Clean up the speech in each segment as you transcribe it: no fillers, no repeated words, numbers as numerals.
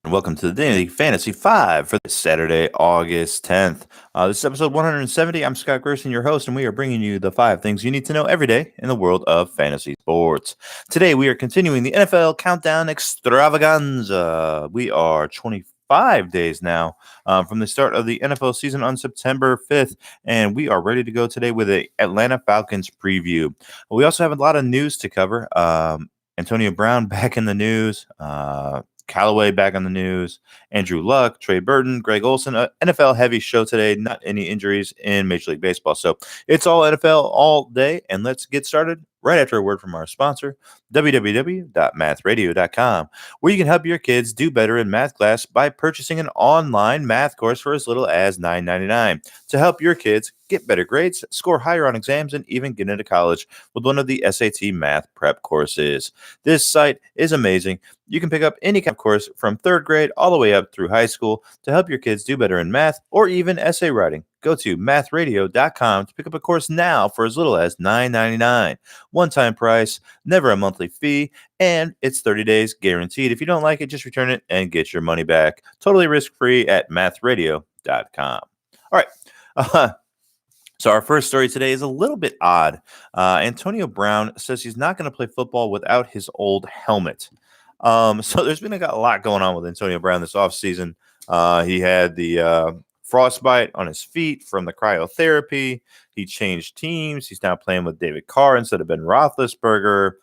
Welcome to the Daily Fantasy 5 for this Saturday, August 10th. This is episode 170. I'm Scott Gerson, your host, and we are bringing you the 5 things you need to know every day in the world of fantasy sports. Today, we are continuing the NFL Countdown Extravaganza. We are 25 days now from the start of the NFL season on September 5th, and we are ready to go today with a Atlanta Falcons preview. We also have a lot of news to cover. Antonio Brown back in the news. Calloway back on the news, Andrew Luck, Trey Burton, Greg Olson. NFL heavy show today, not any injuries in Major League Baseball. So it's all NFL all day, and let's get started right after a word from our sponsor, www.mathradio.com, where you can help your kids do better in math class by purchasing an online math course for as little as $9.99 to help your kids get better grades, score higher on exams, and even get into college with one of the SAT math prep courses. This site is amazing. You can pick up any kind of course from third grade all the way up through high school to help your kids do better in math or even essay writing. Go to mathradio.com to pick up a course now for as little as $9.99. One-time price, never a monthly fee, and it's 30 days guaranteed. If you don't like it, just return it and get your money back. Totally risk-free at mathradio.com. All right. So our first story today is a little bit odd. Antonio Brown says he's not going to play football without his old helmet. So there's been a lot going on with Antonio Brown this offseason. He had the frostbite on his feet from the cryotherapy. He changed teams. He's now playing with David Carr instead of Ben Roethlisberger.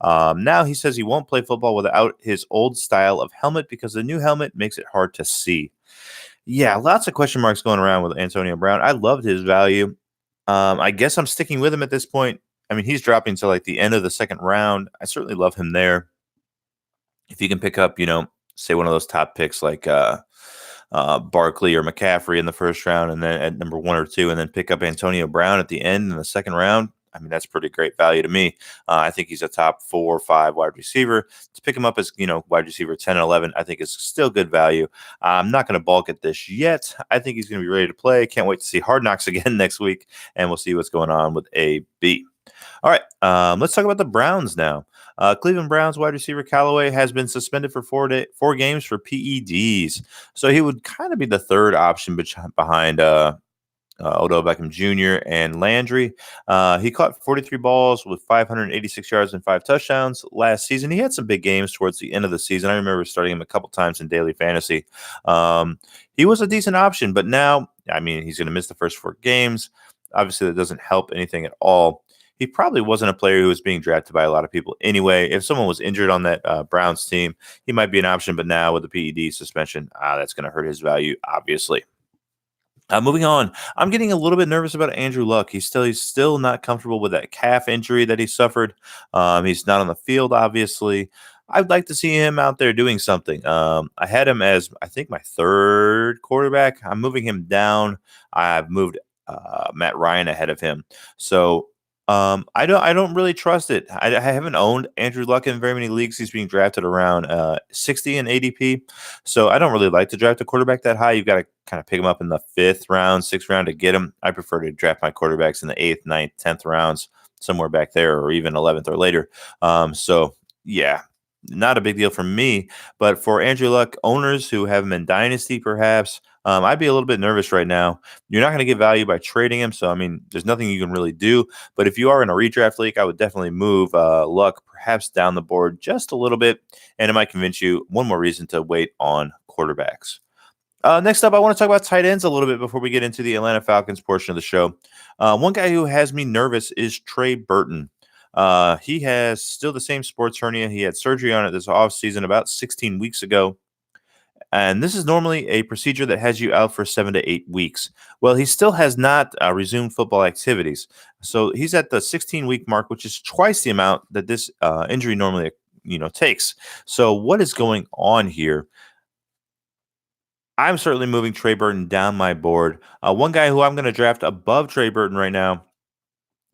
Now he says he won't play football without his old style of helmet because the new helmet makes it hard to see. Yeah, lots of question marks going around with Antonio Brown. I loved his value. I guess I'm sticking with him at this point. I mean, he's dropping to like the end of the second round. I certainly love him there. If you can pick up, say one of those top picks like Barkley or McCaffrey in the first round, and then at number 1 or 2, and then pick up Antonio Brown at the end in the second round, I mean, that's pretty great value to me. I think he's a top 4 or 5 wide receiver. To pick him up as, wide receiver 10 and 11, I think is still good value. I'm not going to balk at this yet. I think he's going to be ready to play. Can't wait to see Hard Knocks again next week, and we'll see what's going on with AB. All right, let's talk about the Browns now. Cleveland Browns wide receiver Calloway has been suspended for 4 games for PEDs. So he would kind of be the third option behind Odell Beckham Jr. and Landry. He caught 43 balls with 586 yards and 5 touchdowns last season. He had some big games towards the end of the season. I remember starting him a couple times in daily fantasy. He was a decent option, but now, I mean, he's going to miss the first 4 games. Obviously, that doesn't help anything at all. He probably wasn't a player who was being drafted by a lot of people anyway. If someone was injured on that Browns team, he might be an option, but now with the PED suspension, that's going to hurt his value, obviously. Moving on, I'm getting a little bit nervous about Andrew Luck. He's still not comfortable with that calf injury that he suffered. He's not on the field, obviously. I'd like to see him out there doing something. I had him as, I think, my third quarterback. I'm moving him down. I've moved Matt Ryan ahead of him. So I don't really trust it. I haven't owned Andrew Luck in very many leagues. He's being drafted around 60 in ADP. So I don't really like to draft a quarterback that high. You've got to kind of pick him up in the 5th round, 6th round to get him. I prefer to draft my quarterbacks in the 8th, 9th, 10th rounds, somewhere back there, or even 11th or later. So yeah, not a big deal for me. But for Andrew Luck owners who have him in Dynasty, perhaps, I'd be a little bit nervous right now. You're not going to get value by trading him. So, I mean, there's nothing you can really do. But if you are in a redraft league, I would definitely move Luck perhaps down the board just a little bit. And it might convince you one more reason to wait on quarterbacks. Next up, I want to talk about tight ends a little bit before we get into the Atlanta Falcons portion of the show. One guy who has me nervous is Trey Burton. He has still the same sports hernia. He had surgery on it this offseason about 16 weeks ago. And this is normally a procedure that has you out for 7 to 8 weeks. Well, he still has not resumed football activities. So he's at the 16-week mark, which is twice the amount that this injury normally takes. So what is going on here? I'm certainly moving Trey Burton down my board. One guy who I'm going to draft above Trey Burton right now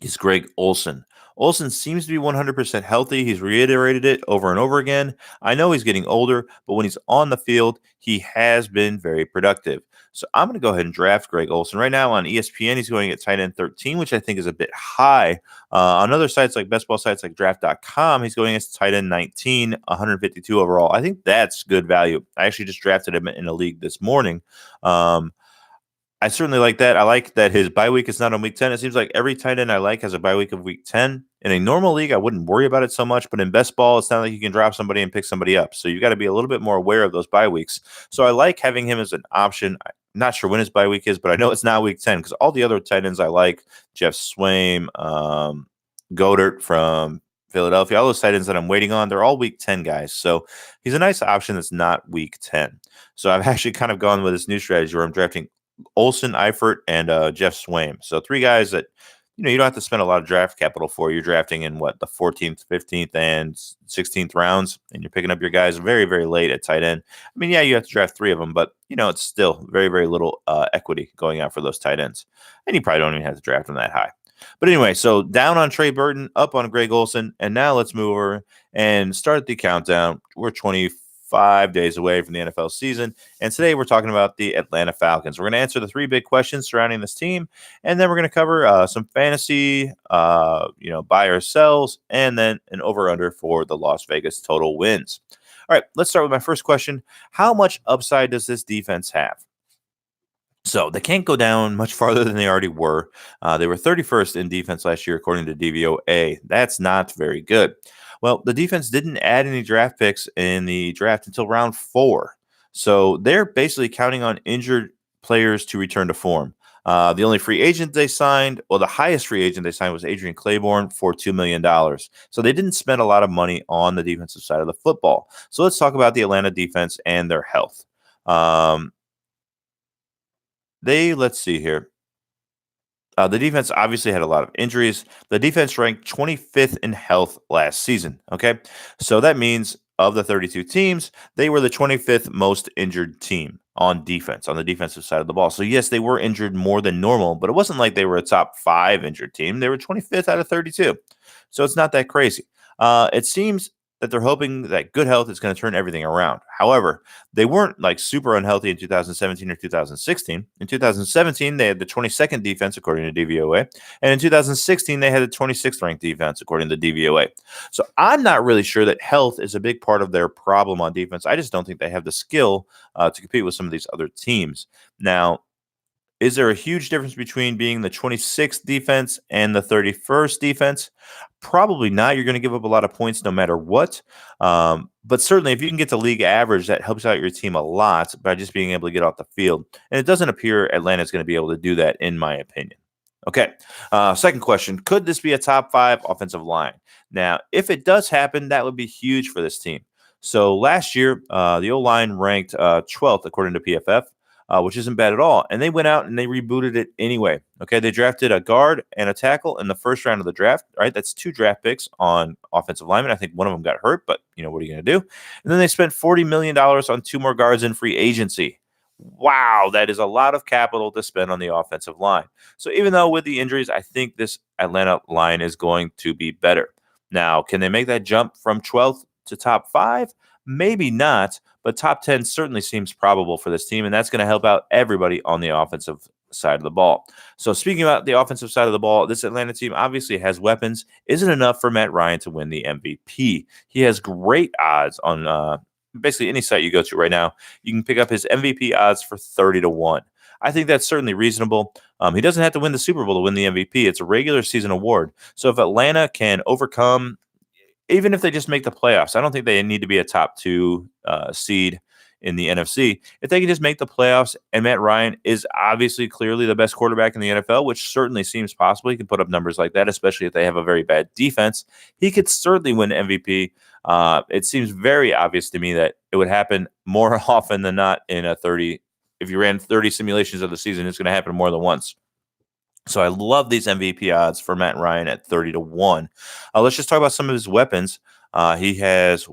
is Greg Olson. Olson seems to be 100% healthy. He's reiterated it over and over again. I know he's getting older, but when he's on the field, he has been very productive. So I'm going to go ahead and draft Greg Olson. Right now on ESPN, he's going at tight end 13, which I think is a bit high. On other sites like best ball sites like draft.com, he's going as tight end 19, 152 overall. I think that's good value. I actually just drafted him in a league this morning. I certainly like that. I like that his bye week is not on week 10. It seems like every tight end I like has a bye week of week 10. In a normal league, I wouldn't worry about it so much, but in best ball, it's not like you can drop somebody and pick somebody up. So you got to be a little bit more aware of those bye weeks. So I like having him as an option. I'm not sure when his bye week is, but I know it's not week 10 because all the other tight ends I like, Jeff Swaim, Goddard from Philadelphia, all those tight ends that I'm waiting on, they're all week 10 guys. So he's a nice option that's not week 10. So I've actually kind of gone with this new strategy where I'm drafting Olson, Eifert, and Jeff Swaim. So three guys that you don't have to spend a lot of draft capital for. You're drafting in the 14th, 15th, and 16th rounds, and you're picking up your guys very, very late at tight end. I mean, yeah, you have to draft three of them, but it's still very, very little equity going out for those tight ends, and you probably don't even have to draft them that high. But anyway, so down on Trey Burton, up on Greg Olson, and now let's move over and start the countdown. We're 25 days away from the NFL season, and today we're talking about the Atlanta Falcons. We're going to answer the three big questions surrounding this team, and then we're going to cover some fantasy, buy or sells, and then an over-under for the Las Vegas total wins. All right, let's start with my first question. How much upside does this defense have? So they can't go down much farther than they already were. They were 31st in defense last year, according to DVOA. That's not very good. Well, the defense didn't add any draft picks in the draft until round 4. So they're basically counting on injured players to return to form. The only free agent they signed, the highest free agent they signed was Adrian Claiborne for $2 million. So they didn't spend a lot of money on the defensive side of the football. So let's talk about the Atlanta defense and their health. Let's see here. The defense obviously had a lot of injuries. The defense ranked 25th in health last season. Okay. So that means of the 32 teams, they were the 25th most injured team on defense, on the defensive side of the ball. So yes, they were injured more than normal, but it wasn't like they were a top 5 injured team. They were 25th out of 32. So it's not that crazy. It seems that they're hoping that good health is going to turn everything around. However, they weren't super unhealthy in 2017 or 2016. In 2017, they had the 22nd defense, according to DVOA. And in 2016, they had the 26th ranked defense, according to DVOA. So I'm not really sure that health is a big part of their problem on defense. I just don't think they have the skill to compete with some of these other teams. Now, is there a huge difference between being the 26th defense and the 31st defense? Probably not. You're going to give up a lot of points no matter what. But certainly, if you can get to league average, that helps out your team a lot by just being able to get off the field. And it doesn't appear Atlanta's going to be able to do that, in my opinion. Okay. Second question. Could this be a top 5 offensive line? Now, if it does happen, that would be huge for this team. So last year, the O-line ranked 12th, according to PFF. Which isn't bad at all. And they went out and they rebooted it anyway. Okay, they drafted a guard and a tackle in the first round of the draft. Right, that's 2 draft picks on offensive linemen. I think one of them got hurt, but what are you going to do? And then they spent $40 million on 2 more guards in free agency. Wow, that is a lot of capital to spend on the offensive line. So even though with the injuries, I think this Atlanta line is going to be better. Now, can they make that jump from 12th to top 5? Maybe not, but top 10 certainly seems probable for this team, and that's going to help out everybody on the offensive side of the ball. So speaking about the offensive side of the ball, this Atlanta team obviously has weapons. Isn't enough for Matt Ryan to win the MVP. He has great odds on basically any site you go to right now. You can pick up his MVP odds for 30-1. I think that's certainly reasonable. He doesn't have to win the Super Bowl to win the MVP. It's a regular season award. So if Atlanta can overcome, even if they just make the playoffs, I don't think they need to be a top 2 seed in the NFC. If they can just make the playoffs, and Matt Ryan is obviously clearly the best quarterback in the NFL, which certainly seems possible. He can put up numbers like that, especially if they have a very bad defense. He could certainly win MVP. It seems very obvious to me that it would happen more often than not in a 30. If you ran 30 simulations of the season, it's going to happen more than once. So I love these MVP odds for Matt Ryan at 30-1. Let's just talk about some of his weapons. He has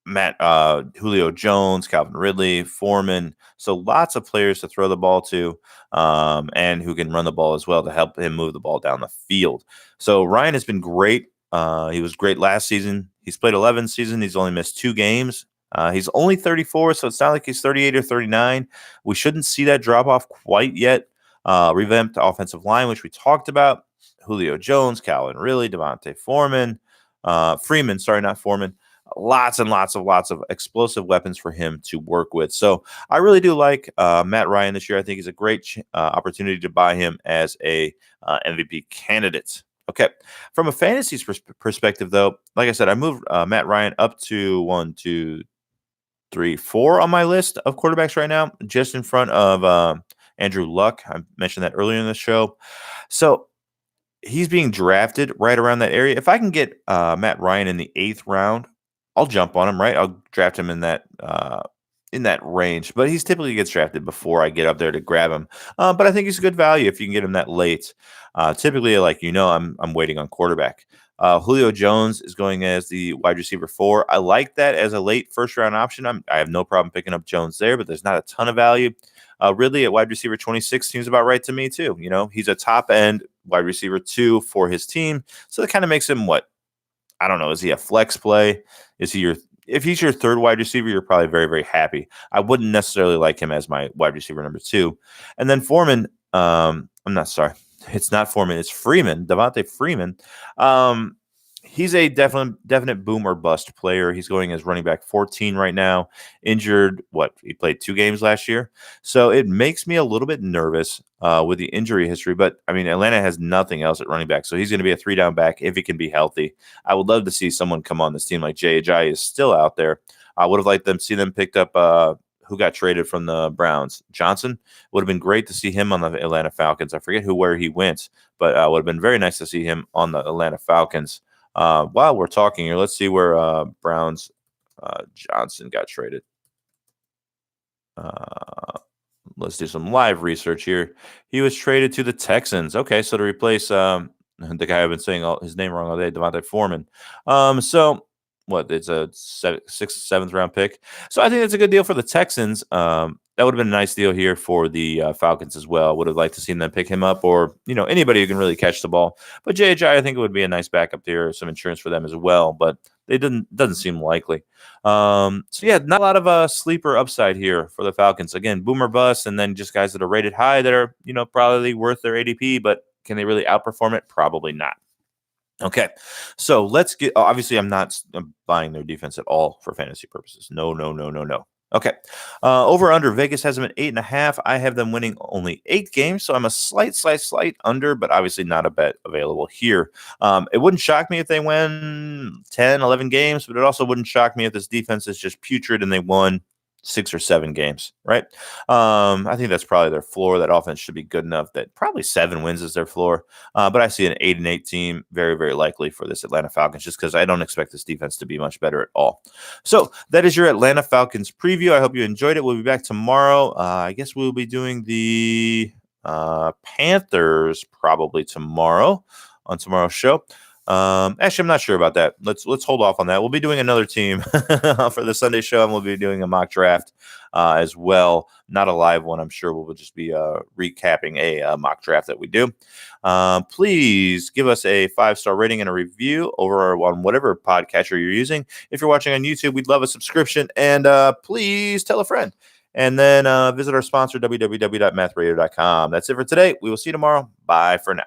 Julio Jones, Calvin Ridley, Foreman. So lots of players to throw the ball to, and who can run the ball as well to help him move the ball down the field. So Ryan has been great. He was great last season. He's played 11 seasons. He's only missed 2 games. He's only 34, so it's not like he's 38 or 39. We shouldn't see that drop off quite yet. Revamped offensive line, which we talked about. Julio Jones, Calvin Ridley, Freeman. Sorry, not Foreman. Lots and lots of explosive weapons for him to work with. So I really do like Matt Ryan this year. I think he's a great opportunity to buy him as a MVP candidate. Okay. From a fantasy perspective, though, like I said, I moved Matt Ryan up to 1, 2, 3, 4 on my list of quarterbacks right now, just in front of Andrew Luck. I mentioned that earlier in the show. So he's being drafted right around that area. If I can get Matt Ryan in the 8th round, I'll jump on him, right? I'll draft him in that range. But he's typically gets drafted before I get up there to grab him. But I think he's a good value if you can get him that late. Typically, I'm waiting on quarterback. Julio Jones is going as the wide receiver 4. I like that as a late first-round option. I have no problem picking up Jones there, but there's not a ton of value. Ridley at wide receiver 26 seems about right to me, too. He's a top-end wide receiver 2 for his team. So that kind of makes him what? I don't know. Is he a flex play? If he's your 3rd wide receiver, you're probably very, very happy. I wouldn't necessarily like him as my wide receiver number 2. And then Foreman, it's not Foreman, it's Freeman, Devontae Freeman. He's a definite boom or bust player. He's going as running back 14 right now. Injured, he played 2 games last year. So it makes me a little bit nervous with the injury history. But, Atlanta has nothing else at running back. So he's going to be a 3-down back if he can be healthy. I would love to see someone come on this team like Jay Ajayi is still out there. I would have liked them see them picked up who got traded from the Browns. Johnson would have been great to see him on the Atlanta Falcons. I forget where he went, but would have been very nice to see him on the Atlanta Falcons. While we're talking here, let's see where Browns Johnson got traded. Let's do some live research here. He was traded to the Texans. Okay, so to replace the guy I've been saying his name wrong all day, Devontae Foreman. It's a 6th, 7th round pick. So I think that's a good deal for the Texans. That would have been a nice deal here for the Falcons as well. Would have liked to see them pick him up, or anybody who can really catch the ball. But JJ, I think it would be a nice backup there, some insurance for them as well. But it doesn't seem likely. So yeah, not a lot of sleeper upside here for the Falcons. Again, boomer bust, and then just guys that are rated high that are probably worth their ADP, but can they really outperform it? Probably not. Okay, so let's get. Obviously, I'm not buying their defense at all for fantasy purposes. No. Okay, over under Vegas has them at 8.5. I have them winning only 8 games, so I'm a slight under, but obviously not a bet available here. It wouldn't shock me if they win 10, 11 games, but it also wouldn't shock me if this defense is just putrid and they won 6 or 7 games, right? I think that's probably their floor. That offense should be good enough that probably 7 wins is their floor. But I see an 8-8 team very, very likely for this Atlanta Falcons, just because I don't expect this defense to be much better at all. So that is your Atlanta Falcons preview. I hope you enjoyed it. We'll be back tomorrow. I guess we'll be doing the Panthers probably tomorrow on tomorrow's show. Actually, I'm not sure about that. Let's hold off on that. We'll be doing another team for the Sunday show, and we'll be doing a mock draft as well. Not a live one, I'm sure. We'll just be recapping a mock draft that we do. Please give us a 5-star rating and a review over on whatever podcatcher you're using. If you're watching on YouTube, we'd love a subscription, and please tell a friend. And then visit our sponsor, www.mathradio.com. That's it for today. We will see you tomorrow. Bye for now.